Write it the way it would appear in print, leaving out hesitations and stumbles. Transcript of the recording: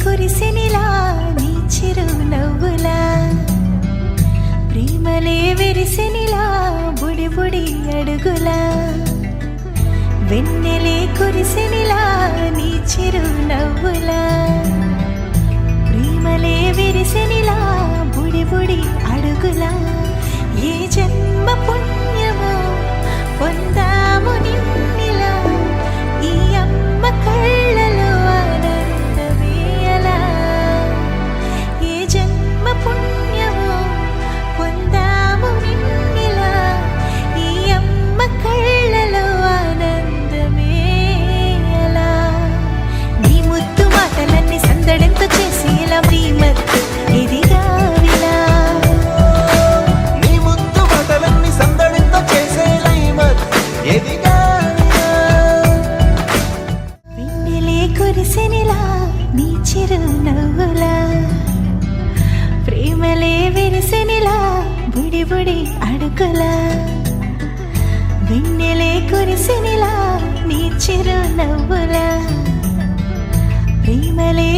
కురిసెనిలా నీ చిరు నవ్వులా ప్రేమలే విరిసెనిలా బుడి బుడి అడుగులా వెన్నెలే కురిసెనిలా నీ చిరు నవ్వులా ప్రేమలే విరిసెనిలా బుడి బుడి అడుగులా ఏ జన్మ పుణ్యమో పొందాము నిన్నిలా ఈ అమ్మ కళ్ళలో ఆనందమే అలా ఏ జన్మ పుణ్యమో పొందాము నిన్నిలా ఈ అమ్మ కళ్ళలో ఆనందమే అలా నీ ముద్దు మాటలన్నీ సందడెంతో చేసి ఇలా మీ మత్తు ఇదిగా విలా వెన్నెలే కురిసెనిలా నీ చిరు నవ్వులా ప్రేమలే విరిసెనిలా బుడి బుడి అడుగులా వెన్నెలే కురిసెనిలా నీ చిరు నవ్వులా ప్రేమలే